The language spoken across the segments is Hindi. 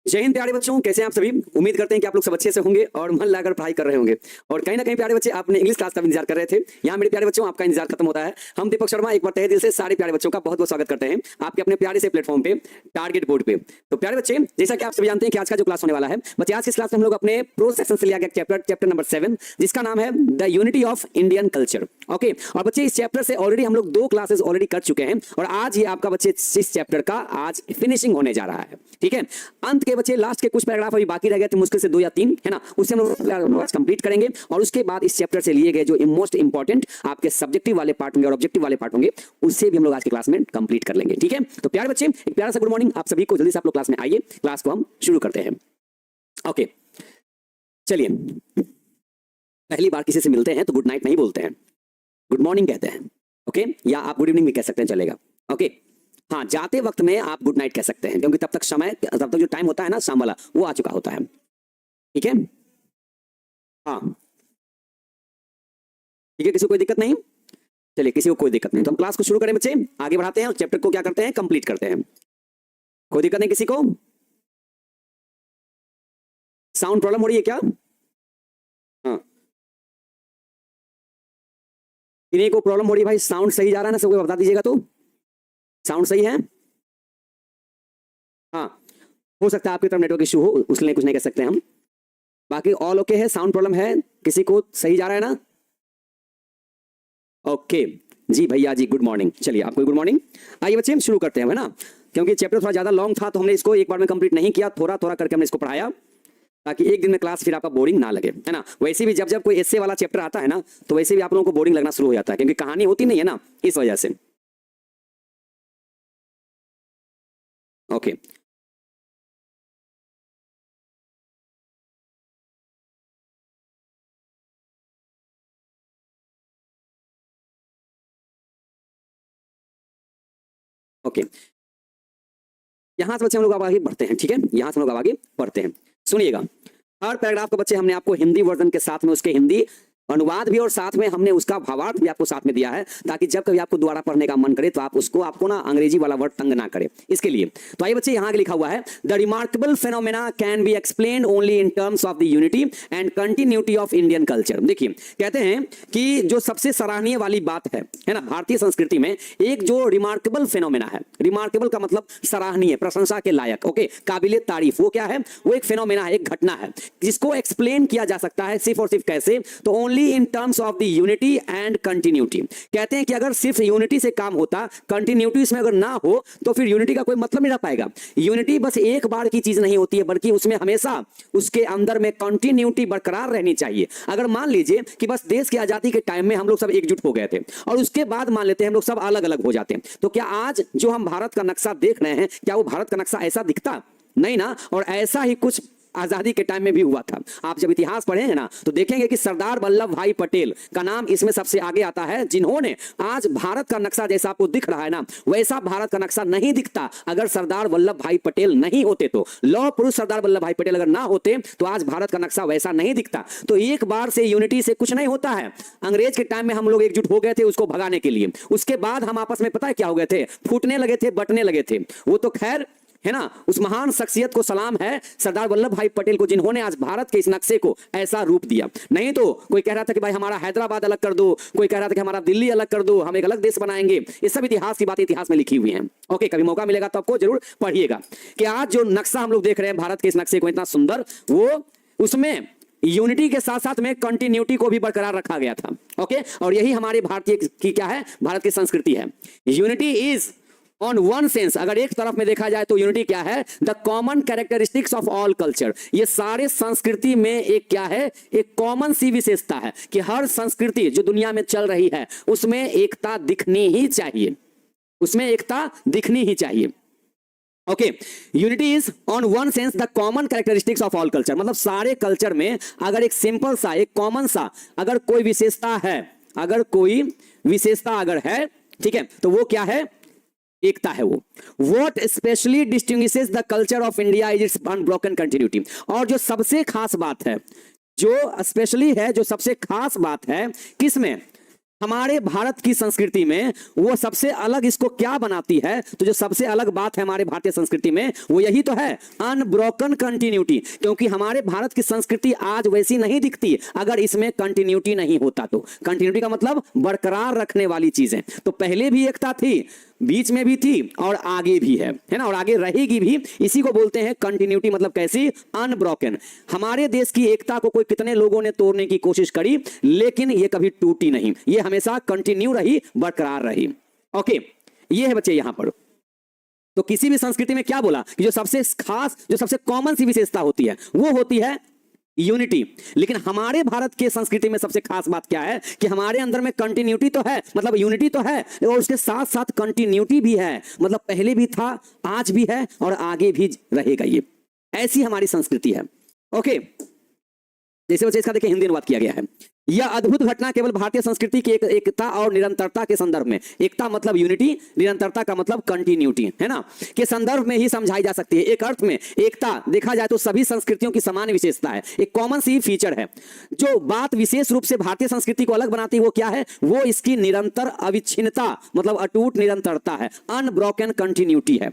जय हिंद प्यारे बच्चों, कैसे हैं आप सभी। उम्मीद करते हैं कि आप लोग सब अच्छे से होंगे और मन लगाकर पढ़ाई कर रहे होंगे। और कहीं ना कहीं प्यारे बच्चे आपने इंग्लिश क्लास का भी इंतजार कर रहे थे। यहाँ मेरे प्यारे बच्चों आपका इंतजार खत्म होता है। हम दीपक शर्मा एक बार तहे दिल से सारे प्यारे बच्चों का बहुत बहुत स्वागत करते हैं आपके अपने प्यारे से प्लेटफॉर्म पे, टारगेट बोर्ड पे। तो प्यारे बच्चे, जैसा कि आप सभी जानते हैं कि आज का जो क्लास होने वाला है, बच्चे आज की क्लास में हम लोग अपने प्रो सेक्शन से लिया गया चैप्टर नंबर 7, जिसका नाम है the unity of Indian culture. Okay, और बच्चे इस चैप्टर से ऑलरेडी हम लोग 2 क्लासेस ऑलरेडी कर चुके हैं और आज ये आपका बच्चे इस चैप्टर का आज फिनिशिंग होने जा रहा है। ठीक है, अंत के बच्चे लास्ट के कुछ पैराग्राफ अभी बाकी रह गए थे, मुश्किल से 2 या 3, है ना, उससे हम लोग कंप्लीट करेंगे और उसके बाद इस चैप्टर से लिए गए जो मोस्ट इंपॉर्टेंट आपके सब्जेक्टिव वाले पार्ट होंगे और ऑब्जेक्टिव वाले पार्ट होंगे, उससे भी हम लोग आज की क्लास में कंप्लीट कर लेंगे। ठीक है, तो प्यारे बच्चे एक प्यारा सा गुड मॉर्निंग आप सभी को। जल्दी से आप लोग क्लास में आइए, क्लास को हम शुरू करते हैं। ओके, चलिए, पहली बार किसी से मिलते हैं तो गुड नाइट नहीं बोलते हैं, गुड मॉर्निंग कहते हैं। ओके, या आप गुड इवनिंग भी कह सकते हैं, चलेगा। ओके, हाँ, जाते वक्त में आप गुड नाइट कह सकते हैं क्योंकि तब तक जो टाइम होता है ना शाम वाला, वो आ चुका होता है। ठीक है, हाँ ठीक है, किसी को कोई दिक्कत नहीं। चलिए, किसी को कोई दिक्कत नहीं तो हम क्लास को शुरू करें बच्चे, आगे बढ़ाते हैं और चैप्टर को क्या करते हैं, कंप्लीट करते हैं। कोई दिक्कत नहीं किसी को? साउंड प्रॉब्लम हो रही है क्या? हाँ, किन्हीं को प्रॉब्लम हो रही है भाई? साउंड सही जा रहा है ना सबको? बता दीजिएगा तो साउंड सही है। हाँ, हो सकता है आपकी तरफ नेटवर्क इशू हो, उसके लिए कुछ नहीं कह सकते हम। बाकी ऑल ओके है, साउंड प्रॉब्लम है, किसी को सही जा रहा है ना? ओके जी भैया जी, गुड मॉर्निंग। चलिए, आपको गुड मॉर्निंग। आइए बच्चे हम शुरू करते हैं, है ना, क्योंकि चैप्टर थोड़ा ज्यादा लॉन्ग था तो हमने इसको एक बार में कंप्लीट नहीं किया, थोड़ा थोड़ा करके हमने इसको पढ़ाया ताकि एक दिन में क्लास फिर आपका बोरिंग ना लगे, है ना। वैसे भी जब कोई एस्से वाला चैप्टर आता है ना तो वैसे भी आप लोगों को बोरिंग लगना शुरू हो जाता है क्योंकि कहानी होती नहीं है ना, इस वजह से। ओके, ओके, यहां से बच्चे हम लोग आगे बढ़ते हैं। ठीक है, यहां से हम लोग आगे बढ़ते हैं, सुनिएगा। हर पैराग्राफ को बच्चे हमने आपको हिंदी वर्जन के साथ में उसके हिंदी अनुवाद भी और साथ में हमने उसका भावार्थ भी आपको साथ में दिया है ताकि जब कभी आपको दोबारा पढ़ने का मन करे तो आपको ना अंग्रेजी वाला वर्ड तंग ना करे, इसके लिए। तो आइए बच्चे, यहां लिखा हुआ है the remarkable phenomena can be explained only in terms of the unity and continuity of Indian culture. देखिए, कहते हैं कि जो सबसे सराहनीय वाली बात है ना भारतीय संस्कृति में, एक जो रिमार्केबल फेनोमेना है, रिमार्केबल का मतलब सराहनीय, प्रशंसा के लायक, ओके, काबिले तारीफ, वो क्या है? वो एक फेनोमेना है, एक घटना है जिसको एक्सप्लेन किया जा सकता है सिर्फ और सिर्फ कैसे? तो only in terms of the unity and continuity. कहते हैं कि अगर सिर्फ यूनिटी से काम होता, कंटिन्यूटी इसमें अगर ना हो तो फिर यूनिटी का कोई मतलब नहीं रह पाएगा। यूनिटी बस एक बार की चीज नहीं होती है बल्कि उसमें हमेशा उसके अंदर में कंटिन्यूटी बरकरार रहनी चाहिए। अगर मान लीजिए कि बस देश की आजादी के टाइम में हम लोग सब एकजुट हो गए थे और उसके बाद मान लेते हैं हम लोग सब अलग अलग हो जाते हैं, तो क्या आज जो हम भारत का नक्शा देख रहे हैं क्या वो भारत का नक्शा ऐसा दिखता? नहीं ना। और ऐसा ही कुछ आजादी के टाइम में भी हुआ था। आप जब इतिहास पढ़ेंगे ना तो देखेंगे कि सरदार वल्लभ भाई पटेल का नाम इसमें सबसे आगे आता है, जिन्होंने आज भारत का नक्शा जैसा आपको दिख रहा है ना वैसा भारत का नक्शा नहीं दिखता अगर सरदार वल्लभ भाई पटेल नहीं होते। तो लौह पुरुष सरदार वल्लभ भाई पटेल अगर ना होते तो आज भारत का नक्शा वैसा नहीं दिखता। तो एक बार से यूनिटी से कुछ नहीं होता है। अंग्रेज के टाइम में हम लोग एकजुट हो गए थे उसको भगाने के लिए, उसके बाद हम आपस में पता है क्या हो गए थे? फूटने लगे थे, बटने लगे थे। वो तो खैर है ना, उस महान शख्सियत को सलाम है, सरदार वल्लभ भाई पटेल को, जिन्होंने आज भारत के इस नक्शे को ऐसा रूप दिया। नहीं तो कोई कह रहा था कि भाई हमारा हैदराबाद अलग कर दो, कोई कह रहा था कि हमारा दिल्ली अलग कर दो, हम एक अलग देश बनाएंगे। ये सब इतिहास की बातें इतिहास में लिखी हुई हैं। ओके, कभी मौका मिलेगा तो आपको जरूर पढ़िएगा कि आज जो नक्शा हम लोग देख रहे हैं भारत के इस नक्शे को इतना सुंदर, वो उसमें यूनिटी के साथ साथ में कंटिन्यूटी को भी बरकरार रखा गया था। ओके, और यही हमारे भारतीय की क्या है? भारत की संस्कृति है। Unity is on one sense, अगर एक तरफ में देखा जाए तो यूनिटी क्या है? The common characteristics of all culture. ये सारे संस्कृति में एक क्या है? एक कॉमन सी विशेषता है कि हर संस्कृति जो दुनिया में चल रही है उसमें एकता दिखनी ही चाहिए, उसमें एकता दिखनी ही चाहिए। Okay, unity is on one sense the common characteristics of all culture, मतलब सारे कल्चर में अगर एक सिंपल सा, एक कॉमन सा अगर कोई विशेषता है, अगर कोई विशेषता अगर है, ठीक है, तो वो क्या है? एकता है वो। What especially distinguishes the culture of India is its unbroken continuity। और जो सबसे खास बात है, जो स्पेशली है, जो सबसे खास बात है किसमें? हमारे भारत की संस्कृति में वो सबसे अलग इसको क्या बनाती है, तो जो सबसे अलग बात है हमारे भारतीय संस्कृति में वो यही तो है, अनब्रोकन कंटिन्यूटी। क्योंकि हमारे भारत की संस्कृति आज वैसी नहीं दिखती अगर इसमें कंटिन्यूटी नहीं होता। तो कंटिन्यूटी का मतलब बरकरार रखने वाली चीजें। तो पहले भी एकता थी, बीच में भी थी और आगे भी है ना, और आगे रहेगी भी। इसी को बोलते हैं कंटिन्यूटी। मतलब कैसी? अनब्रोकन। हमारे देश की एकता को कोई कितने लोगों ने तोड़ने की कोशिश करी, लेकिन ये कभी टूटी नहीं, ये हमेशा कंटिन्यू रही, बरकरार रही। ओके, ये है बच्चे यहां पर। तो किसी भी संस्कृति में क्या बोला कि जो सबसे खास, जो सबसे कॉमन सी विशेषता होती है वो होती है यूनिटी। लेकिन हमारे भारत के संस्कृति में सबसे खास बात क्या है कि हमारे अंदर में कंटिन्यूटी तो है, मतलब यूनिटी तो है, और उसके साथ साथ कंटिन्यूटी भी है। मतलब पहले भी था, आज भी है और आगे भी रहेगा। ये ऐसी हमारी संस्कृति है। ओके, जैसे बच्चे इसका देखिए हिंदी अनुवाद किया गया है। यह अद्भुत घटना केवल भारतीय संस्कृति की एकता और निरंतरता के संदर्भ में, एकता मतलब यूनिटी, निरंतरता का मतलब कंटिन्यूटी, है ना, के संदर्भ में ही समझाई जा सकती है। एक अर्थ में एकता देखा जाए तो सभी संस्कृतियों की समान विशेषता है, एक कॉमन सी फीचर है। जो बात विशेष रूप से भारतीय संस्कृति को अलग बनाती है वो क्या है? वो इसकी निरंतर अविच्छिन्नता, मतलब अटूट निरंतरता है, अनब्रोकन कंटिन्यूटी है।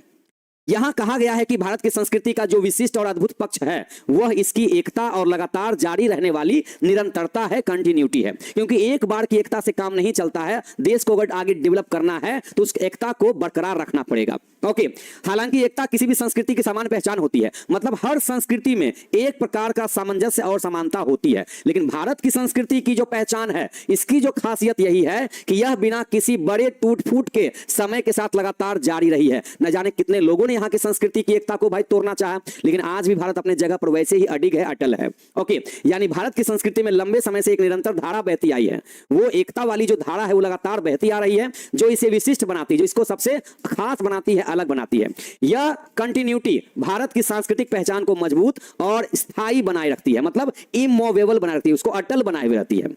यहां कहा गया है कि भारत की संस्कृति का जो विशिष्ट और अद्भुत पक्ष है वह इसकी एकता और लगातार जारी रहने वाली निरंतरता है, कंटिन्यूटी है। क्योंकि एक बार की एकता से काम नहीं चलता है, देश को अगर आगे डेवलप करना है तो उस एकता को बरकरार रखना पड़ेगा। ओके, हालांकि एकता किसी भी संस्कृति की समान पहचान होती है, मतलब हर संस्कृति में एक प्रकार का सामंजस्य और समानता होती है। लेकिन भारत की संस्कृति की जो पहचान है, इसकी जो खासियत यही है कि यह बिना किसी बड़े टूट फूट के समय के साथ लगातार जारी रही है। न जाने कितने लोगों ने यहाँ की संस्कृति की एकता को भाई तोड़ना चाहा, लेकिन आज भी भारत अपने जगह पर वैसे ही अडिग है, अटल है। ओके, यानी भारत की संस्कृति में लंबे समय से एक निरंतर धारा बहती आई है। वो एकता वाली जो धारा है वो लगातार बहती आ रही है, जो इसे विशिष्ट बनाती है, जो इसको सबसे खास बनाती है, अलग बनाती है। यह कंटिन्यूटी भारत की सांस्कृतिक पहचान को मजबूत और स्थायी बनाए रखती है, मतलब इमूवेबल बनाए रखती है, उसको अटल बनाए हुए रहती है।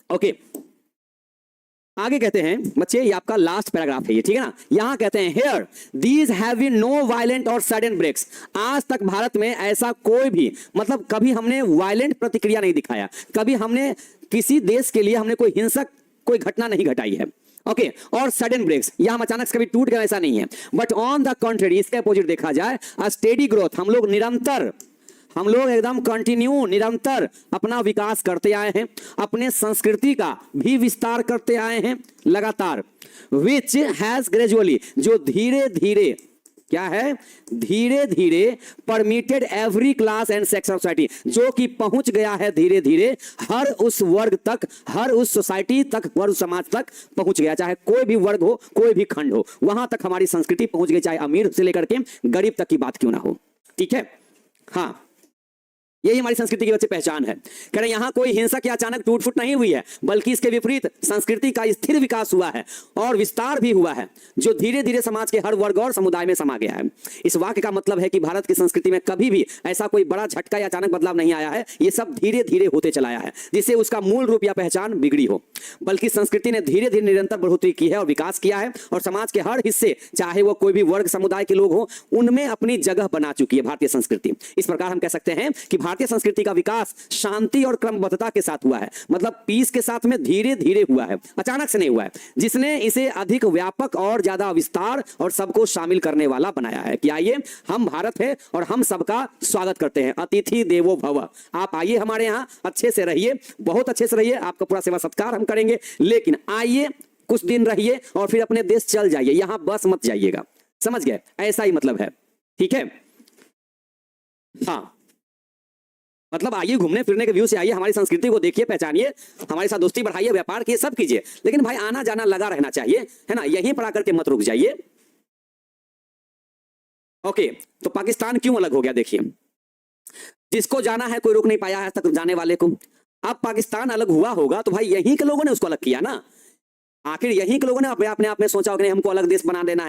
ओके, आगे कहते हैं बच्चे, ये आपका लास्ट पैराग्राफ है ये, ठीक है ना। यहां कहते हैं here these have been no violent और सडन ब्रेक्स। आज तक भारत में ऐसा कोई भी, मतलब कभी हमने वायलेंट प्रतिक्रिया नहीं दिखाया, कभी हमने किसी देश के लिए हमने कोई हिंसक कोई घटना नहीं घटाई है। ओके, और सडन ब्रेक्स, यह हम अचानक से कभी टूट गए ऐसा नहीं है। बट ऑन द कॉन्ट्रेरी, इसके अपोजिट देखा जाए, अ स्टेडी ग्रोथ, हम लोग निरंतर, हम लोग एकदम कंटिन्यू निरंतर अपना विकास करते आए हैं, अपने संस्कृति का भी विस्तार करते आए हैं लगातार। विच हैज ग्रेजुअली, जो धीरे धीरे क्या है, धीरे धीरे permitted every class and section of society, जो कि पहुंच गया है धीरे धीरे हर उस वर्ग तक, हर उस सोसाइटी तक, वर्ग समाज तक पहुंच गया, चाहे कोई भी वर्ग हो, कोई भी खंड हो, वहां तक हमारी संस्कृति पहुंच गई, चाहे अमीर से लेकर के गरीब तक की बात क्यों ना हो। ठीक है, हाँ, यही हमारी संस्कृति की बच्चे पहचान है। कह रहे यहां कोई हिंसक या अचानक टूट फूट नहीं हुई है, बल्कि इसके विपरीत संस्कृति का स्थिर विकास हुआ है और विस्तार भी हुआ है, जो धीरे धीरे समाज के हर वर्ग और समुदाय में समा गया है। इस वाक्य का मतलब है कि भारत की संस्कृति में कभी भी ऐसा कोई बड़ा झटका या अचानक बदलाव नहीं आया है, ये सब धीरे धीरे होते चला आया है, जिससे उसका मूल रूप या पहचान बिगड़ी हो। बल्कि संस्कृति ने धीरे धीरे निरंतर बढ़ोतरी की है और विकास किया है, और समाज के हर हिस्से, चाहे वो कोई भी वर्ग समुदाय के लोग हो, उनमें अपनी जगह बना चुकी है भारतीय संस्कृति। इस प्रकार हम कह सकते हैं कि भारतीय संस्कृति का विकास शांति और क्रमबद्धता के साथ हुआ है, मतलब पीस के साथ में धीरे धीरे हुआ है, अचानक से नहीं हुआ है, जिसने इसे अधिक व्यापक और ज्यादा विस्तार और सबको शामिल करने वाला बनाया है। कि आइए, हम भारत है और हम सबका स्वागत करते हैं, अतिथि देवो भव। आप आइए हमारे यहाँ, अच्छे से रहिए, बहुत अच्छे से रहिए, आपका पूरा सेवा सत्कार हम करेंगे, लेकिन आइए कुछ दिन रहिए और फिर अपने देश चल जाइए, यहां बस मत जाइएगा। समझ गए? ऐसा ही मतलब है। ठीक है, हाँ, मतलब आइए, घूमने फिरने के व्यू से आइए, हमारी संस्कृति को देखिए, पहचानिए, हमारे साथ दोस्ती बढ़ाइए, व्यापार किए, सब कीजिए, लेकिन भाई आना जाना लगा रहना चाहिए, है ना, यहीं पर आकर के मत रुक जाइए। ओके, तो पाकिस्तान क्यों अलग हो गया? देखिए, जिसको जाना है कोई रोक नहीं पाया है तक जाने वाले को। अब पाकिस्तान अलग हुआ होगा तो भाई यहीं के लोगों ने उसको अलग किया ना, आखिर यहीं के लोगों ने अपने आप में सोचा कि हमको अलग देश बना देना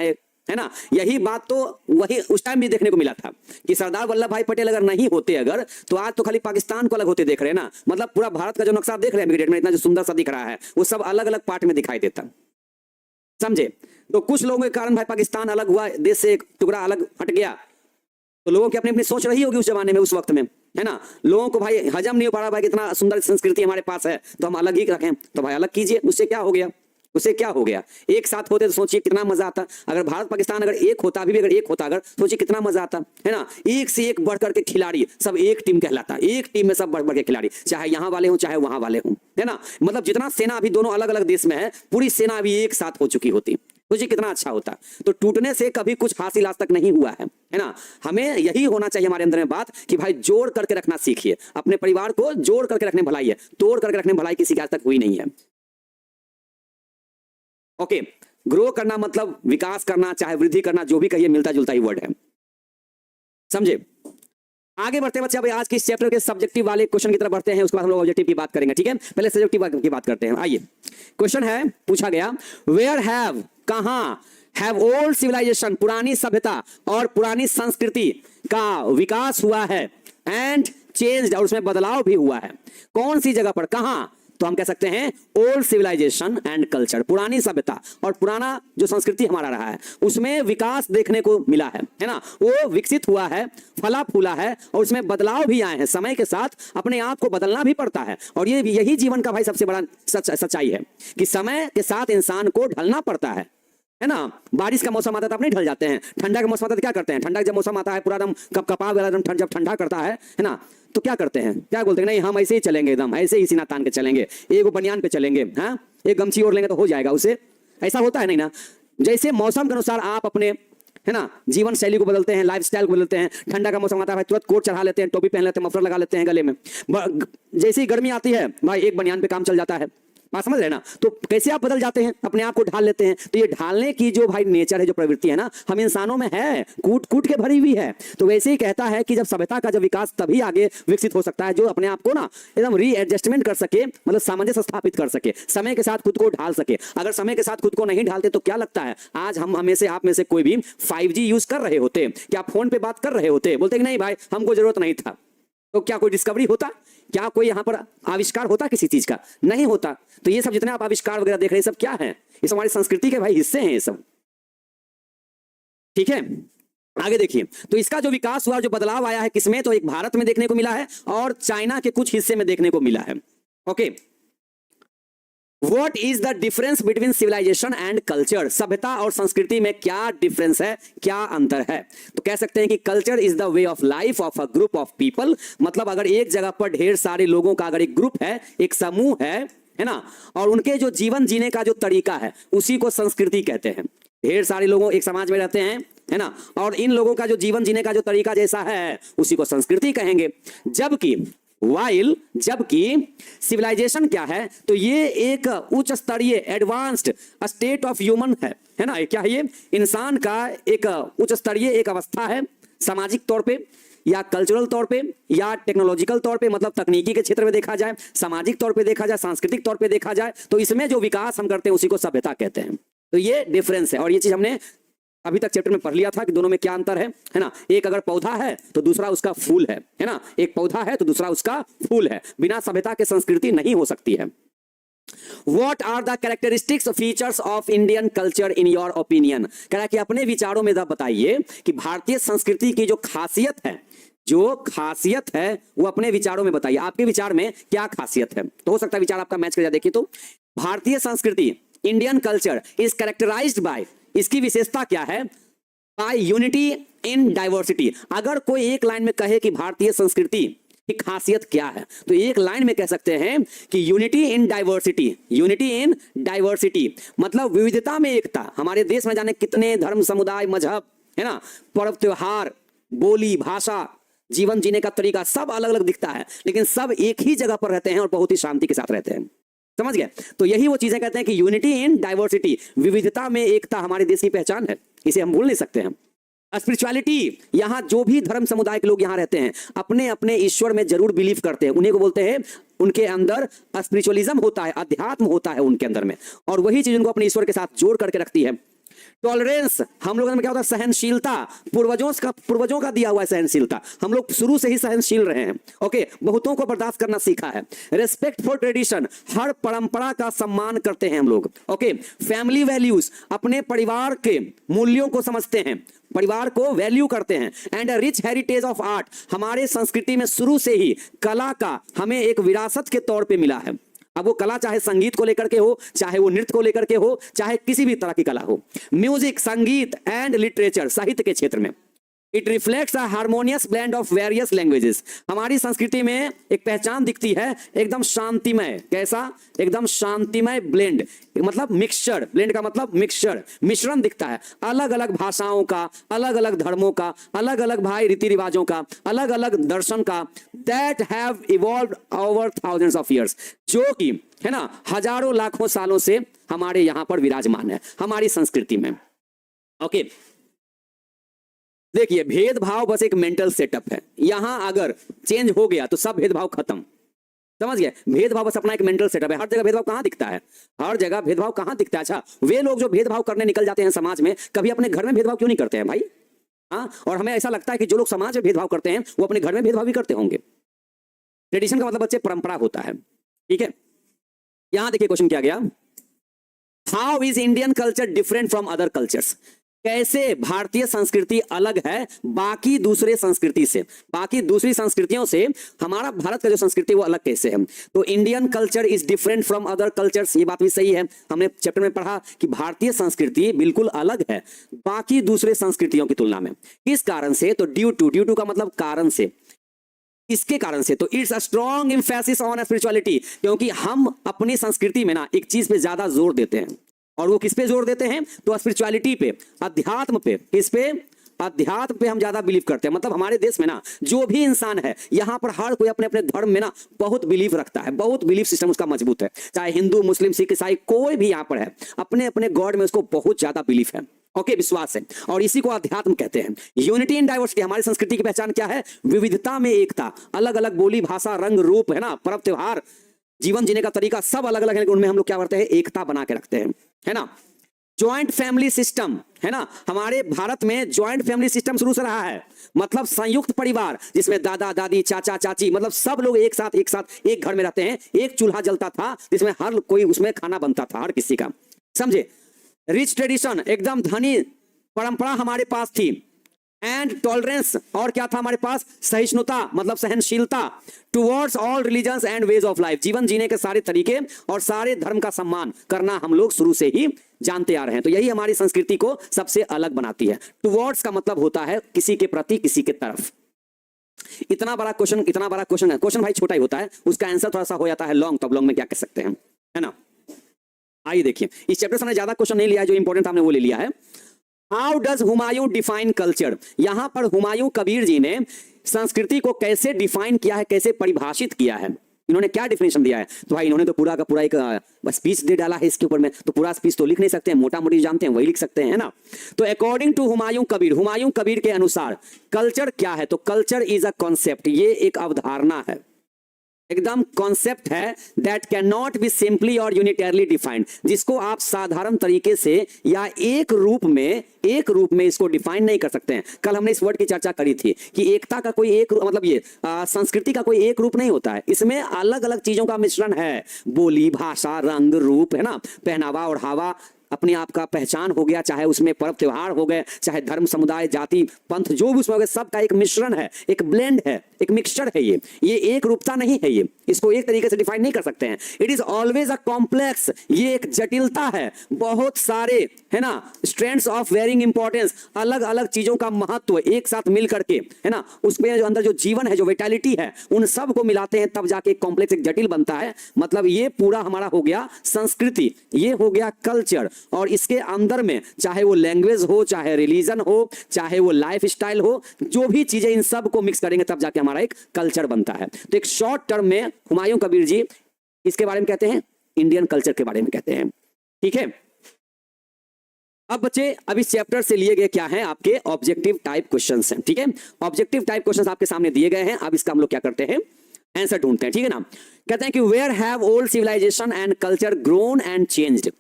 है ना। यही बात तो वही उस टाइम भी देखने को मिला था कि सरदार वल्लभ भाई पटेल अगर नहीं होते, अगर तो आज तो खाली पाकिस्तान को अलग होते देख रहे हैं ना, मतलब पूरा भारत का जो नक्शा देख रहे हैं में इतना जो सुंदर सा दिख रहा है, वो सब अलग अलग पार्ट में दिखाई देता। समझे? तो कुछ लोगों के कारण भाई पाकिस्तान अलग हुआ, देश से एक टुकड़ा अलग हट गया, तो लोगों की अपनी अपनी सोच रही होगी उस जमाने में, उस वक्त में। है ना, लोगों को भाई हजम नहीं हो पा रहा भाई कितना सुंदर संस्कृति हमारे पास है तो हम अलग ही रखें, तो भाई अलग कीजिए, उससे क्या हो गया, उससे क्या हो गया। एक साथ होते तो सोचिए कितना मजा आता, अगर भारत पाकिस्तान अगर एक होता, अभी भी अगर एक होता, अगर सोचिए कितना मजा आता, है ना। एक से एक बढ़ करके खिलाड़ी, सब एक टीम कहलाता, एक टीम में सब बढ़ बढ़ के खिलाड़ी, चाहे यहाँ वाले हों चाहे वहां वाले हों, है ना। मतलब जितना सेना अभी दोनों अलग अलग देश में है, पूरी सेना अभी एक साथ हो चुकी होती, सोचिए कितना अच्छा होता। तो टूटने से कभी कुछ हासिल आज तक नहीं हुआ है ना। हमें यही होना चाहिए हमारे अंदर में बात कि भाई जोड़ करके रखना सीखिए, अपने परिवार को जोड़ करके रखने भलाई है, तोड़ करके रखने भलाई किसी की आज तक हुई नहीं है। ओके, ग्रो करना मतलब विकास करना, चाहे वृद्धि करना, जो भी कहिए मिलता जुलता ही वर्ड है, समझे। आगे बढ़ते बच्चे, अब आज के इस चैप्टर के सब्जेक्टिव वाले क्वेश्चन की तरफ बढ़ते हैं, उसके बाद हम लोग ऑब्जेक्टिव की बात करेंगे, ठीक है। पहले सब्जेक्टिव की बात करते हैं। आइए, क्वेश्चन है, पूछा गया, वेयर हैव, कहां, हैव ओल्ड सिविलाइजेशन, पुरानी सभ्यता और पुरानी संस्कृति का विकास हुआ है, एंड चेंज्ड, और उसमें बदलाव भी हुआ है। कौन सी जगह पर, कहां, तो हम कह सकते हैं ओल्ड सिविलाइजेशन एंड कल्चर, पुरानी सभ्यता और पुराना जो संस्कृति हमारा रहा है उसमें विकास देखने को मिला है ना, वो विकसित हुआ है, फला फूला है, और उसमें बदलाव भी आए हैं। समय के साथ अपने आप को बदलना भी पड़ता है, और ये यही जीवन का भाई सबसे बड़ा सच्चाई है कि समय के साथ इंसान को ढलना पड़ता है ना। बारिश का मौसम आता है तो आप नहीं ढल जाते हैं, ठंडा का मौसम आता है तो क्या करते हैं, ठंडा जब मौसम आता है पूरा एकदम कपकपा वाला एकदम जब ठंडा करता है ना, तो क्या करते हैं, क्या बोलते हैं, नहीं हम ऐसे ही चलेंगे, एकदम ऐसे ही सीना तान के चलेंगे, एक बनियान पे चलेंगे, हाँ एक गमछी ओढ़ लेंगे तो हो जाएगा, उसे ऐसा होता है नहीं ना। जैसे मौसम के अनुसार आप अपने, है ना, जीवन शैली को बदलते हैं, लाइफ स्टाइल को बदलते हैं। ठंडा का मौसम आता है तुरंत कोट चढ़ा लेते हैं, टोपी पहन लेते हैं, मफलर लगा लेते हैं गले में। जैसे ही गर्मी आती है भाई एक बनियान पे काम चल जाता है, बात समझ रहे ना। तो कैसे आप बदल जाते हैं, अपने आप को ढाल लेते हैं। तो ये ढालने की जो भाई नेचर है, जो प्रवृत्ति है ना, हम इंसानों में है, कूट कूट के भरी हुई है। तो वैसे ही कहता है कि जब सभ्यता का जब विकास तभी आगे विकसित हो सकता है जो अपने आप को ना एकदम रीएडजस्टमेंट कर सके, मतलब सामंजस्य स्थापित कर सके, समय के साथ खुद को ढाल सके। अगर समय के साथ खुद को नहीं ढालते तो क्या लगता है आज हम हमें से, आप में से कोई भी 5G यूज कर रहे होते, क्या फोन पे बात कर रहे होते, बोलते कि नहीं भाई हमको जरूरत नहीं था, तो क्या कोई डिस्कवरी होता, क्या कोई यहां पर आविष्कार होता किसी चीज का, नहीं होता। तो ये सब जितने आप आविष्कार वगैरह देख रहे हैं सब क्या है, ये हमारी संस्कृति के भाई हिस्से हैं ये सब, ठीक है। आगे देखिए, तो इसका जो विकास हुआ, जो बदलाव आया है किसमें, तो एक भारत में देखने को मिला है और चाइना के कुछ हिस्से में देखने को मिला है। Okay, What is the difference between civilization and culture? सभ्यता और संस्कृति में क्या डिफरेंस है, क्या अंतर है। तो कह सकते हैं कि culture is the way of life of a group of people, मतलब अगर एक जगह पर ढेर सारे लोगों का अगर एक ग्रुप है, एक समूह है ना, और उनके जो जीवन जीने का जो तरीका है उसी को संस्कृति कहते हैं। ढेर सारे लोगों एक समाज में रहते हैं, है ना, और इन लोगों का जो जीवन जीने का जो तरीका जैसा है उसी को संस्कृति कहेंगे। जबकि सिविलाइजेशन क्या है, तो ये एक उच्च स्तरीय एडवांस्ड स्टेट ऑफ ह्यूमन है ना, क्या है ये, इंसान का एक उच्च स्तरीय एक अवस्था है, सामाजिक तौर पे या कल्चरल तौर पे या टेक्नोलॉजिकल तौर पे, मतलब तकनीकी के क्षेत्र में देखा जाए, सामाजिक तौर पे देखा जाए, सांस्कृतिक तौर पे देखा जाए, तो इसमें जो विकास हम करते हैं उसी को सभ्यता कहते हैं। तो ये डिफरेंस है, और ये चीज हमने अभी तक चैप्टर में पढ़ लिया था कि दोनों में क्या अंतर है ना। एक अगर पौधा है तो दूसरा उसका फूल है ना, एक पौधा है तो दूसरा उसका फूल है। बिना सभ्यता के संस्कृति नहीं हो सकती है। What are the characteristics features of Indian culture in your opinion? कह रहा कि अपने विचारों में बताइए कि भारतीय संस्कृति की जो खासियत है वो अपने विचारों में बताइए। आपके विचार में क्या खासियत है, तो हो सकता है विचार आपका मैच कर जाए। देखिए, तो भारतीय संस्कृति, Indian culture is characterized by, इसकी विशेषता क्या है, बाय यूनिटी इन डाइवर्सिटी। अगर कोई एक लाइन में कहे कि भारतीय संस्कृति की खासियत क्या है, तो एक लाइन में कह सकते हैं कि unity in diversity. Unity in diversity मतलब विविधता में एकता। हमारे देश में जाने कितने धर्म, समुदाय, मजहब, है ना, पर्व त्योहार, बोली, भाषा, जीवन जीने का तरीका सब अलग अलग दिखता है, लेकिन सब एक ही जगह पर रहते हैं और बहुत ही शांति के साथ रहते हैं। समझ गए। तो यही वो चीजें कहते हैं कि यूनिटी इन डाइवर्सिटी, विविधता में एकता हमारे देश की पहचान है, इसे हम भूल नहीं सकते हैं। स्पिरिचुअलिटी, यहाँ जो भी धर्म समुदाय के लोग यहाँ रहते हैं अपने अपने ईश्वर में जरूर बिलीव करते हैं, उन्हीं को बोलते हैं, उनके अंदर स्पिरिचुअलिज्म होता है, अध्यात्म होता है उनके अंदर में, और वही चीज उनको अपने ईश्वर के साथ जोड़ करके रखती है। टॉलरेंस हम लोगों में क्या होता है, सहनशीलता, पूर्वजों का दिया हुआ है सहनशीलता, हम लोग शुरू से ही सहनशील रहे हैं। ओके, बहुतों को बर्दाश्त करना सीखा है। रेस्पेक्ट फॉर ट्रेडिशन, हर परंपरा का सम्मान करते हैं हम लोग। ओके, फैमिली वैल्यूज, अपने परिवार के मूल्यों को समझते हैं, परिवार को वैल्यू करते हैं। And a rich heritage of art, हमारे संस्कृति में शुरू से ही कला का हमें एक विरासत के तौर पे मिला है। अब वो कला चाहे संगीत को लेकर के हो, चाहे वो नृत्य को लेकर के हो, चाहे किसी भी तरह की कला हो। म्यूजिक, संगीत एंड लिटरेचर, साहित्य के क्षेत्र में it reflects a harmonious blend of various languages, हमारी संस्कृति में एक पहचान दिखती है एकदम शांतिमय। कैसा? एकदम शांतिमय ब्लेंड, मतलब मिक्सचर, ब्लेंड का मतलब मिक्सचर, मिश्रण दिखता है अलग अलग भाषाओं का, अलग अलग धर्मों का, अलग अलग भाई रीति रिवाजों का, अलग अलग दर्शन का, that have evolved over thousands of years, जो कि है ना हजारों लाखों सालों से हमारे यहां पर विराजमान है हमारी संस्कृति में। ओके, देखिए भेदभाव बस एक मेंटल सेटअप है, यहां अगर चेंज हो गया तो सब भेदभाव खत्म। समझ गए? भेदभाव बस अपना एक मेंटल सेटअप है। हर जगह भेदभाव कहां दिखता है? हर जगह भेदभाव कहां दिखता है? अच्छा, वे लोग जो भेदभाव करने निकल जाते हैं समाज में, कभी अपने घर में भेदभाव क्यों नहीं करते हैं भाई? हाँ, और हमें ऐसा लगता है कि जो लोग समाज में भेदभाव करते हैं वो अपने घर में भेदभाव भी करते होंगे। ट्रेडिशन का मतलब बच्चे परंपरा होता है, ठीक है। यहां देखिए क्वेश्चन किया गया, how is Indian culture different from other cultures, कैसे भारतीय संस्कृति अलग है बाकी दूसरे संस्कृति से, बाकी दूसरी संस्कृतियों से हमारा भारत का जो संस्कृति वो अलग कैसे है। तो Indian culture is different from other cultures, ये बात भी सही है। हमने चैप्टर में पढ़ा कि भारतीय संस्कृति बिल्कुल अलग है बाकी दूसरे संस्कृतियों की तुलना में। किस कारण से? तो ड्यू टू का मतलब कारण से, इसके कारण से। तो it's a strong emphasis on spirituality, क्योंकि हम अपनी संस्कृति में ना एक चीज पे ज्यादा जोर देते हैं, और वो किस पे जोर देते हैं? तो स्पिरिचुअलिटी पे, अध्यात्म पे। किस पे? अध्यात्म पे हम ज्यादा बिलीव करते हैं। मतलब हमारे देश में ना जो भी इंसान है यहां पर हर कोई अपने अपने धर्म में ना बहुत बिलीव रखता है, बहुत बिलीव सिस्टम उसका मजबूत है। चाहे हिंदू, मुस्लिम, सिख, ईसाई कोई भी यहां पर है, अपने अपने गॉड में उसको बहुत ज्यादा बिलीफ है। ओके, विश्वास है, और इसी को अध्यात्म कहते हैं। यूनिटी इन डाइवर्सिटी, हमारी संस्कृति की पहचान क्या है? विविधता में एकता। अलग अलग बोली, भाषा, रंग, रूप, है ना, पर्व त्योहार, जीवन जीने का तरीका सब अलग अलग है, लेकिन उनमें हम लोग क्या करते हैं? एकता बना के रखते हैं, है ना। ज्वाइंट फैमिली सिस्टम, है ना, हमारे भारत में ज्वाइंट फैमिली सिस्टम शुरू से रहा है, मतलब संयुक्त परिवार जिसमें दादा दादी, चाचा चाची, मतलब सब लोग एक साथ एक घर में रहते हैं। एक चूल्हा जलता था जिसमें हर कोई उसमें खाना बनता था, हर किसी का, समझे। रिच ट्रेडिशन, एकदम धनी परंपरा हमारे पास थी। एंड टॉलरेंस, और क्या था हमारे पास? सहिष्णुता, मतलब सहनशीलता। Towards all religions and ways of life, जीवन जीने के सारे तरीके और सारे धर्म का सम्मान करना हम लोग शुरू से ही जानते आ रहे हैं। तो यही हमारी संस्कृति को सबसे अलग बनाती है। टुवर्ड्स का मतलब होता है किसी के प्रति, किसी के तरफ। इतना बड़ा क्वेश्चन है, क्वेश्चन भाई छोटा ही होता है, उसका आंसर थोड़ा सा हो जाता है लॉन्ग, तो अब लॉन्ग में क्या कह सकते हैं, है ना। आइए देखिए, इस चैप्टर से हमने ज्यादा क्वेश्चन नहीं लिया, जो इंपॉर्टेंट हमने वो ले लिया है। How does Humayun define culture, यहां पर हुमायूं कबीर जी ने संस्कृति को कैसे डिफाइन किया है, कैसे परिभाषित किया है, इन्होंने क्या डिफिनेशन दिया है। तो भाई इन्होंने तो पूरा का पूरा एक स्पीच दे डाला है इसके ऊपर में, तो पूरा स्पीच तो लिख नहीं सकते हैं, मोटा मोटी जानते हैं वही लिख सकते हैं, है ना। तो अकॉर्डिंग टू हुमायूं कबीर के अनुसार कल्चर क्या है? तो कल्चर इज अ कॉन्सेप्ट, ये एक अवधारणा है, एकदम कॉन्सेप्ट है, that can not be simply और यूनिटरली डिफाइंड, जिसको आप साधारण तरीके से या एक रूप में इसको डिफाइन नहीं कर सकते हैं। कल हमने इस वर्ड की चर्चा करी थी कि एकता का कोई एक मतलब ये संस्कृति का कोई एक रूप नहीं होता है, इसमें अलग अलग चीजों का मिश्रण है। बोली, भाषा, रंग, रूप, है ना, पहनावा, ओढ़ावा, अपने आप का पहचान हो गया, चाहे उसमें पर्व त्योहार हो गए, चाहे धर्म, समुदाय, जाति, पंथ, जो भी उसमें हो गए, सबका एक मिश्रण है, एक ब्लेंड है, एक मिक्सचर है। ये एक रूपता नहीं है, ये इसको एक तरीके से डिफाइन नहीं कर सकते हैं। It is always a complex, ये एक जटिलता है, बहुत सारे, है ना, स्ट्रैंड्स ऑफ वेरिंग इंपॉर्टेंस, अलग अलग चीजों का महत्व एक साथ मिल करके, है ना, उसमें जो अंदर जो जीवन है, जो विटालिटी है, उन सब को मिलाते हैं, तब जाके कॉम्प्लेक्स, एक जटिल बनता है। मतलब ये पूरा हमारा हो गया संस्कृति, ये हो गया कल्चर, और इसके अंदर में चाहे वो लैंग्वेज हो, चाहे रिलीजन हो, चाहे वो लाइफ स्टाइल हो, जो भी चीजें, इन सब को मिक्स करेंगे तब जाके हमारा एक कल्चर बनता है। तो एक शॉर्ट टर्म में हुमायूं कबीर जी इसके बारे में कहते हैं, इंडियन कल्चर के बारे में कहते हैं, ठीक है। अब बच्चे, अब इस चैप्टर से लिए गए क्या हैं? आपके ऑब्जेक्टिव टाइप क्वेश्चंस हैं, ठीक है। ऑब्जेक्टिव टाइप क्वेश्चंस आपके सामने दिए गए हैं, अब इसका हम लोग क्या करते हैं? आंसर ढूंढते हैं, ठीक है ना। कहते हैं कि where have old civilization and culture grown and changed,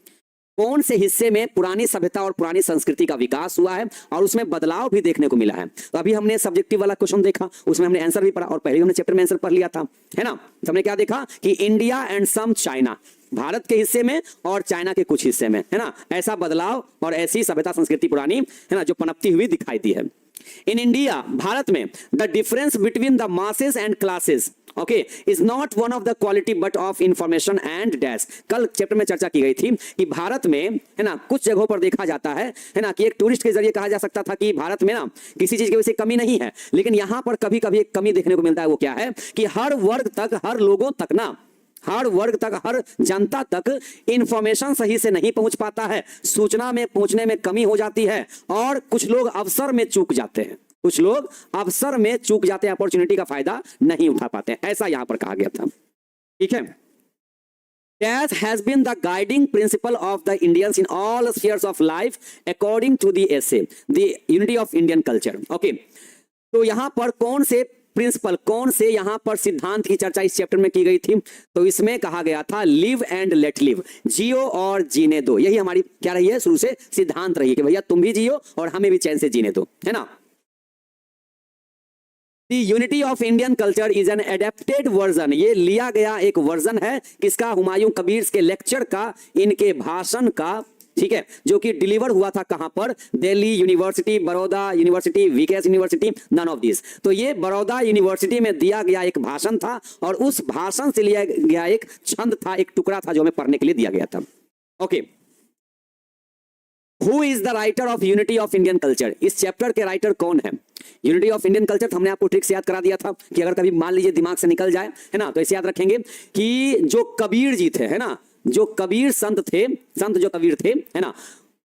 कौन से हिस्से में पुरानी सभ्यता और पुरानी संस्कृति का विकास हुआ है और उसमें बदलाव भी देखने को मिला है। तो अभी हमने सब्जेक्टिव वाला क्वेश्चन देखा, उसमें हमने आंसर भी पढ़ा और पहले हमने चैप्टर में आंसर पढ़ लिया था, है ना। तो हमने क्या देखा कि India and some China, Bharat के हिस्से में और चाइना के कुछ हिस्से में, है ना, ऐसा बदलाव और ऐसी सभ्यता संस्कृति पुरानी, है ना, जो पनपती हुई दिखाई दी है। इन इंडिया, भारत में, the difference between the masses and classes, okay, is not one of the quality but of information and dash. कल चैप्टर में चर्चा की गई थी कि भारत में, है ना, कुछ जगहों पर देखा जाता है ना, कि एक टूरिस्ट के जरिए कहा जा सकता था कि भारत में ना किसी चीज की वजह से कमी नहीं है, लेकिन यहां पर कभी कभी एक कमी देखने को मिलता है। वो क्या है कि हर वर्ग तक, हर लोगों तक ना, हर वर्ग तक, हर जनता तक इंफॉर्मेशन सही से नहीं पहुंच पाता है, सूचना में पहुंचने में कमी हो जाती है और कुछ लोग अवसर में चूक जाते हैं, कुछ लोग अवसर में चूक जाते हैं, अपॉर्चुनिटी का फायदा नहीं उठा पाते हैं, ऐसा यहां पर कहा गया था। ठीक है, That has been the guiding principle of the Indians in all spheres of life according to the essay, The Unity of Indian Culture. Okay, तो यहां पर कौन से प्रिंसिपल, कौन से यहां पर सिद्धांत की चर्चा इस चैप्टर में की गई थी? तो इसमें कहा गया था लिव एंड लेट लिव, जियो और जीने दो। यही हमारी क्या रही है, शुरू से सिद्धांत रही है कि भैया तुम भी जियो और हमें भी चैन से जीने दो, है ना। The Unity of Indian Culture is an adapted version, ये लिया गया एक वर्जन है किसका, हुमायूं कबीर के लेक्चर का, इनके भाषण का, ठीक है, जो कि डिलीवर हुआ था कहां पर, Delhi university, Baroda university, VKS university, none of this. तो ये बड़ौदा यूनिवर्सिटी में दिया गया एक भाषण था और उस भाषण से लिया गया एक छंद था, एक टुकड़ा था जो हमें पढ़ने के लिए दिया गया था। Okay, Who is the writer of Unity of Indian Culture? इस चैप्टर के राइटर कौन है? यूनिटी ऑफ इंडियन कल्चर हमने आपको ट्रिक से याद करा दिया था कि अगर कभी मान लीजिए दिमाग से निकल जाए, है ना, तो ऐसे याद रखेंगे कि जो कबीर जी थे, है ना, जो कबीर संत थे, संत जो कबीर थे, है ना,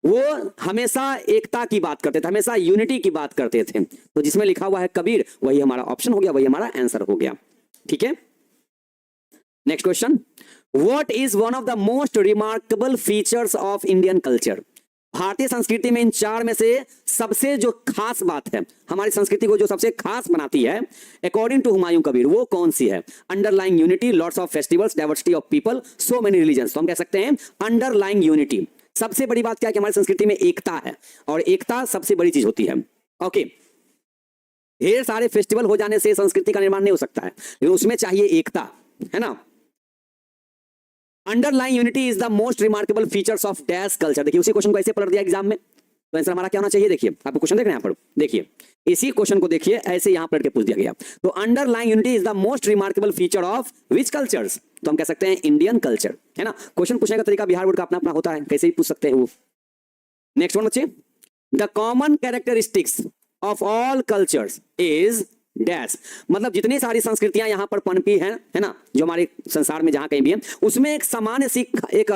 वो हमेशा एकता की बात करते थे, हमेशा यूनिटी की बात करते थे। तो जिसमें लिखा हुआ है कबीर, वही हमारा ऑप्शन हो गया, वही हमारा आंसर हो गया। ठीक है, next question, what is one of the most remarkable features of Indian culture? भारतीय संस्कृति में इन चार में से सबसे जो खास बात है, हमारी संस्कृति को जो सबसे खास बनाती है अकॉर्डिंग टू हुमायूं कबीर, वो कौन सी है? Underlying unity, lots of festivals, diversity of people, so many religions. तो हम कह सकते हैं अंडरलाइंग यूनिटी। सबसे बड़ी बात क्या है कि हमारी संस्कृति में एकता है और एकता सबसे बड़ी चीज होती है। ओके, ढेर सारे फेस्टिवल हो जाने से संस्कृति का निर्माण नहीं हो सकता है, लेकिन उसमें चाहिए एकता, है ना। Underline unity is the most remarkable features of dash culture. देखिए उसी क्वेश्चन को ऐसे पलट दिया एग्जाम में, तो आंसर हमारा क्या होना चाहिए? देखिए आपको क्वेश्चन देख रहे हैं यहाँ पर, देखिए इसी क्वेश्चन को देखिए, ऐसे यहाँ पलट के पूछ दिया गया। तो underline unity is the most remarkable feature of which cultures? तो हम कह सकते हैं इंडियन कल्चर, है ना। क्वेश्चन पूछने का तरीका बिहार बोर्ड का अपना अपना होता है, कैसे भी पूछ सकते हैं वो। नेक्स्ट वन बच्चे, the common characteristics of all cultures is dash. मतलब जितनी सारी संस्कृतियां यहां पर पनपी हैं, है ना, जो हमारे संसार में जहां कहीं भी है, उसमें एक सामान्य सी एक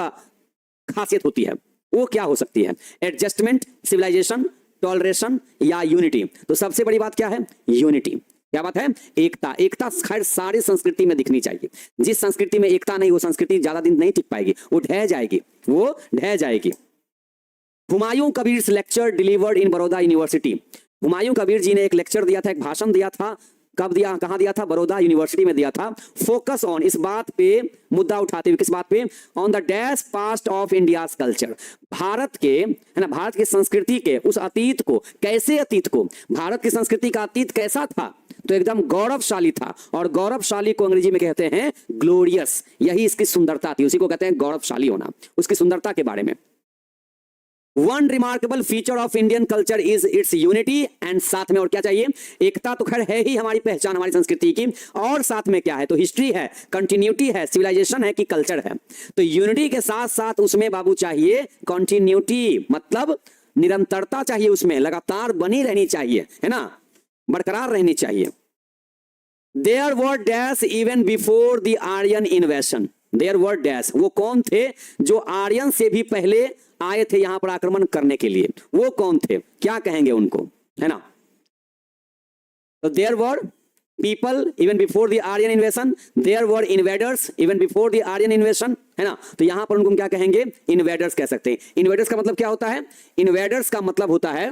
खासियत होती है। वो क्या हो सकती है? एडजस्टमेंट, सिविलाइजेशन, टॉलरेशन या यूनिटी। तो सबसे बड़ी बात क्या है? यूनिटी। क्या बात है? एकता। एकता खैर सारी संस्कृति में दिखनी चाहिए। जिस संस्कृति में एकता नहीं, वो संस्कृति ज्यादा दिन नहीं टिक पाएगी, वो ढह जाएगी, वो ढह जाएगी। Humayun Kabir lecture delivered in Baroda university. Humayun Kabir ji ने एक लेक्चर दिया था, एक भाषण दिया था। कब दिया, कहां दिया था? बड़ौदा यूनिवर्सिटी में दिया था। फोकस ऑन, इस बात पे मुद्दा उठाते हुए, किस बात पे? On the dash past of India's culture. Bharat के, है ना, भारत की संस्कृति के उस अतीत को, कैसे अतीत को, भारत की संस्कृति का अतीत कैसा था? तो एकदम गौरवशाली था, और गौरवशाली को अंग्रेजी में कहते हैं ग्लोरियस। यही इसकी सुंदरता थी, उसी को कहते हैं गौरवशाली होना, उसकी सुंदरता के बारे में। One remarkable feature of Indian culture is it's unity, and साथ में और क्या चाहिए? एकता तो खैर है ही हमारी पहचान, हमारी संस्कृति की, और साथ में क्या है? तो हिस्ट्री है, कंटिन्यूटी है, सिविलाइजेशन है कि कल्चर है। तो यूनिटी के साथ साथ उसमें बाबू चाहिए कंटिन्यूटी, मतलब निरंतरता चाहिए, उसमें लगातार बनी रहनी चाहिए, है ना, बरकरार रहनी चाहिए। There were dash even before the Aryan invasion. There were dash, वो कौन थे जो आर्यन से भी पहले आए थे यहां पर आक्रमण करने के लिए? वो कौन थे? क्या कहेंगे उनको, है ना। तो there were people even before the Aryan invasion, there were invaders even before the Aryan invasion, है ना। तो यहां पर उनको हम क्या कहेंगे? इन्वेडर्स कह सकते हैं। इन्वेडर्स का मतलब क्या होता है? इन्वेडर्स का मतलब होता है,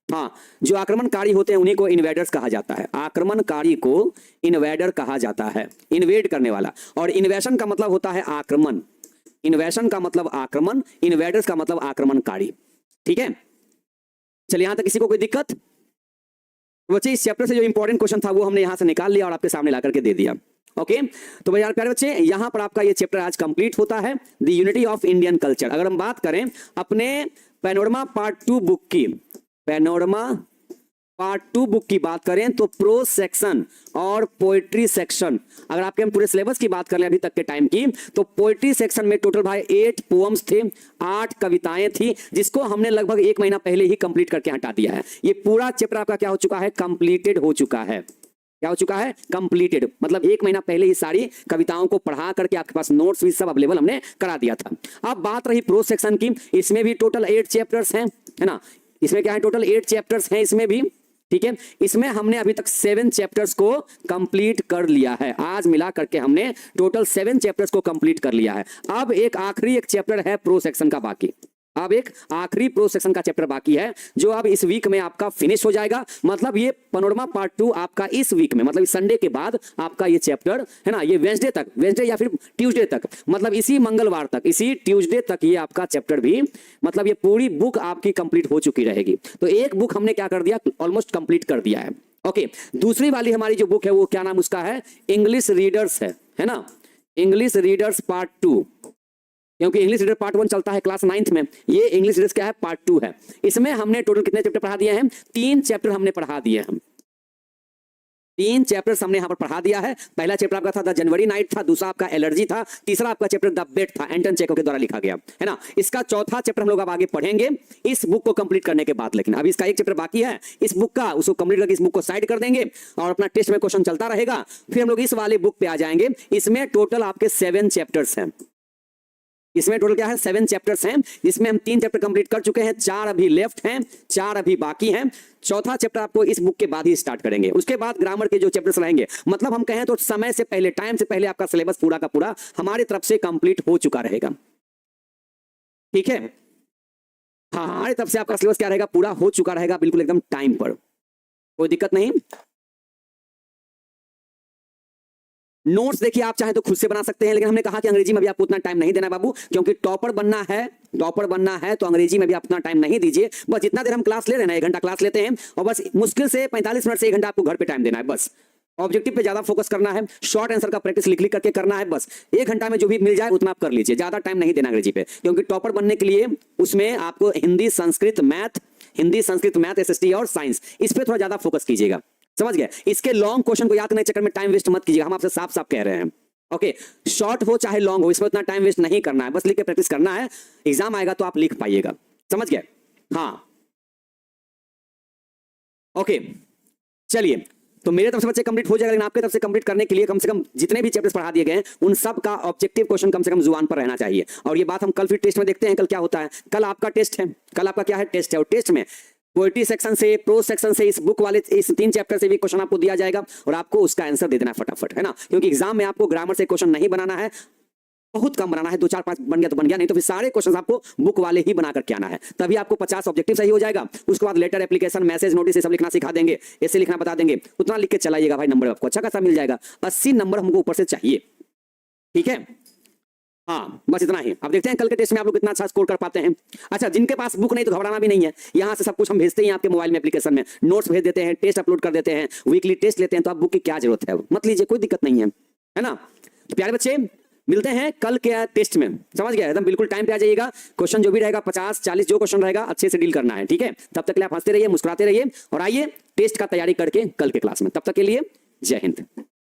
हाँ, जो आक्रमणकारी होते हैं उन्हीं को इन्वेडर्स कहा जाता है। आक्रमणकारी को इन्वेडर कहा जाता है, इन्वेड करने वाला। और इन्वेशन का मतलब होता है आक्रमण। इन्वेशन का मतलब आक्रमण, इन्वेडर्स का मतलब आक्रमणकारी। ठीक है, चलिए यहां तक किसी को कोई दिक्कत? बच्चे इस चैप्टर से जो इंपॉर्टेंट क्वेश्चन था वो हमने यहां से निकाल लिया और आपके सामने ला करके दे दिया। ओके तो यार प्यारे बच्चे, यहां पर आपका ये चैप्टर आज कंप्लीट होता है, the unity of Indian culture. अगर हम बात करें अपने पैनोरमा पार्ट 2 बुक की, पैनोरमा पार्ट 2 बुक की बात करें तो प्रोज सेक्शन और पोएट्री सेक्शन, अगर आपके हम पूरे सिलेबस की बात कर लें अभी तक के टाइम की, तो पोएट्री सेक्शन में टोटल भाई 8 पोएम्स थे, 8 कविताएं थी, जिसको हमने लगभग 1 महीना पहले ही कंप्लीट करके हटा दिया है। ये पूरा चैप्टर आपका क्या हो चुका है? कंप्लीटेड हो चुका है। क्या हो चुका है? कंप्लीटेड, मतलब 1 महीना पहले ही सारी कविताओं को पढ़ा करके आपके पास नोट्स भी सब अवेलेबल हमने करा दिया था। अब बात रही प्रोज सेक्शन की, इसमें भी टोटल 8 चैप्टर्स हैं, है ना? इसमें क्या है? टोटल 8 चैप्टर्स हैं इसमें भी। ठीक है, इसमें हमने अभी तक 7 चैप्टर्स को कंप्लीट कर लिया है। आज मिला करके हमने टोटल 7 चैप्टर्स को कंप्लीट कर लिया है। अब एक आखिरी एक चैप्टर है प्रो सेक्शन का बाकी, अब एक आखिरी प्रो सेक्शन का चैप्टर बाकी है जो अब इस वीक में आपका फिनिश हो जाएगा। मतलब ये पैनोरमा पार्ट 2 आपका इस वीक में, मतलब इस संडे के बाद आपका ये चैप्टर है ना, ये वेडनेसडे तक, वेडनेसडे या फिर ट्यूसडे तक, मतलब इसी मंगलवार तक, इसी ट्यूसडे तक ये आपका चैप्टर भी, मतलब ये पूरी बुक आपकी कंप्लीट हो चुकी रहेगी। तो एक बुक हमने क्या कर दिया? ऑलमोस्ट कंप्लीट कर दिया है। ओके, दूसरी वाली हमारी जो बुक है वो क्या नाम उसका है? इंग्लिश रीडर्स है ना, इंग्लिश रीडर्स पार्ट 2, क्योंकि इंग्लिश रीडर पार्ट 1 चलता है क्लास 9th में, ये इंग्लिश रीडर्स क्या है? पार्ट 2 है। इसमें हमने टोटल कितने चैप्टर पढ़ा दिए हैं? 3 चैप्टर हमने पढ़ा दिए हैं। 3 चैप्टर्स हमने यहां पर पढ़ा दिया है। पहला चैप्टर आपका था द जनवरी नाइट था, दूसरा आपका एलर्जी था, तीसरा आपका चैप्टर द बेट था, एंटन चेखव के द्वारा लिखा गया, है ना। इसका चौथा चैप्टर हम लोग अब आगे पढ़ेंगे इस बुक को कंप्लीट करने के बाद। लेकिन अभी इसका एक चैप्टर बाकी है इस बुक का, उसको कंप्लीट करके इस बुक को साइड कर देंगे और अपना टेस्ट में क्वेश्चन चलता रहेगा। फिर हम लोग इस वाले बुक पे आ जाएंगे। इसमें टोटल आपके 7 चैप्टर्स हैं। इसमें टोटल क्या है? 7 चैप्टर्स हैं, जिसमें हम 3 चैप्टर कंप्लीट कर चुके हैं, 4 अभी लेफ्ट हैं, 4 अभी बाकी हैं। चौथा चैप्टर आपको इस बुक के बाद ही स्टार्ट करेंगे। उसके बाद ग्रामर के जो चैप्टर्स रहेंगे, मतलब हम कहें तो समय से पहले, टाइम से पहले आपका सिलेबस पूरा का पूरा हमारी तरफ से कंप्लीट हो चुका रहेगा। ठीक है, हाँ, हमारी तरफ से आपका सिलेबस क्या रहेगा? पूरा हो चुका रहेगा, बिल्कुल एकदम टाइम पर, कोई दिक्कत नहीं। नोट्स देखिए आप चाहे तो खुद से बना सकते हैं, लेकिन हमने कहा कि अंग्रेजी में भी आपको उतना टाइम नहीं देना है बाबू, क्योंकि टॉपर बनना है तो अंग्रेजी में भी आप उतना टाइम नहीं दीजिए। बस जितना देर हम क्लास ले रहे हैं ना, 1 घंटा क्लास लेते हैं, और बस मुश्किल से 45 मिनट से 1 घंटा आपको घर पे टाइम देना है। बस ऑब्जेक्टिव पे ज्यादा फोकस करना है, शॉर्ट आंसर का प्रैक्टिस लिख लिख करके करना है। बस 1 घंटा में जो भी मिल जाए उतना आप कर लीजिए, ज्यादा टाइम नहीं देना अंग्रेजी पे, क्योंकि टॉपर बनने के लिए उसमें आपको हिंदी, संस्कृत, मैथ, एसएसटी और साइंस, इस पे थोड़ा ज्यादा फोकस कीजिएगा, समझ गए। इसके लॉन्ग क्वेश्चन को याद करने के चक्कर में टाइम वेस्ट मत कीजिएगा, हम आपसे साफ साफ कह रहे हैं। ओके, शॉर्ट हो चाहे लॉन्ग हो, इसमें उतना टाइम वेस्ट नहीं करना है, बस लिख के प्रैक्टिस करना है। एग्जाम आएगा तो आप लिख पाइएगा, समझ गए। हाँ, ओके, चलिए, तो मेरे तरफ से बच्चे कंप्लीट हो जाएगा, लेकिन आपके तरफ से कंप्लीट करने के लिए कम से कम जितने भी चैप्टर्स पढ़ा दिए गए हैं उन सब का ऑब्जेक्टिव क्वेश्चन कम से कम जुबान पर रहना चाहिए। और ये बात हम कल फिर टेस्ट में देखते हैं, कल क्या होता है। कल आपका टेस्ट है, कल आपका क्या है? टेस्ट है। और टेस्ट में पोएट्री सेक्शन से, प्रोज सेक्शन से, इस बुक वाले इस 3 चैप्टर से भी क्वेश्चन आपको दिया जाएगा और आपको उसका आंसर दे देना फटाफट, है ना। क्योंकि एग्जाम में आपको ग्रामर से क्वेश्चन नहीं बनाना है, बहुत कम बनाना है, 2 4 5 बन गया तो बन गया, नहीं तो फिर सारे क्वेश्चन आपको बुक वाले ही बना करके आना है। तभी आपको 50 ऑब्जेक्टिव सही हो जाएगा। उसके बाद लेटर, एप्लीकेशन, मैसेज, नोटिस ये सब लिखना सिखा देंगे, ऐसे लिखना बता देंगे। उतना लिख के चलाइएगा भाई, नंबर आपको अच्छा खासा मिल जाएगा। 80 नंबर हमको ऊपर से चाहिए, ठीक है। हाँ, बस इतना ही। अब देखते हैं कल के टेस्ट में आप लोग कितना अच्छा स्कोर कर पाते हैं। अच्छा, जिनके पास बुक नहीं तो घबराना भी नहीं है, यहाँ से सब कुछ हम भेजते हैं आपके मोबाइल में, एप्लीकेशन में नोट्स भेज देते हैं, टेस्ट अपलोड कर देते हैं, वीकली टेस्ट लेते हैं, तो आप बुक की क्या जरूरत है? मत लीजिए, कोई दिक्कत नहीं है ना। तो प्यारे बच्चे, मिलते हैं कल के टेस्ट में, समझ गए, एकदम बिल्कुल टाइम पे आ जाइएगा। क्वेश्चन जो भी रहेगा 50 40 जो क्वेश्चन रहेगा अच्छे से डील करना है, ठीक है। तब तक के लिए आप हंसते रहिए, मुस्कुराते रहिए और आइए टेस्ट का तैयारी करके कल के क्लास में। तब तक के लिए जय हिंद।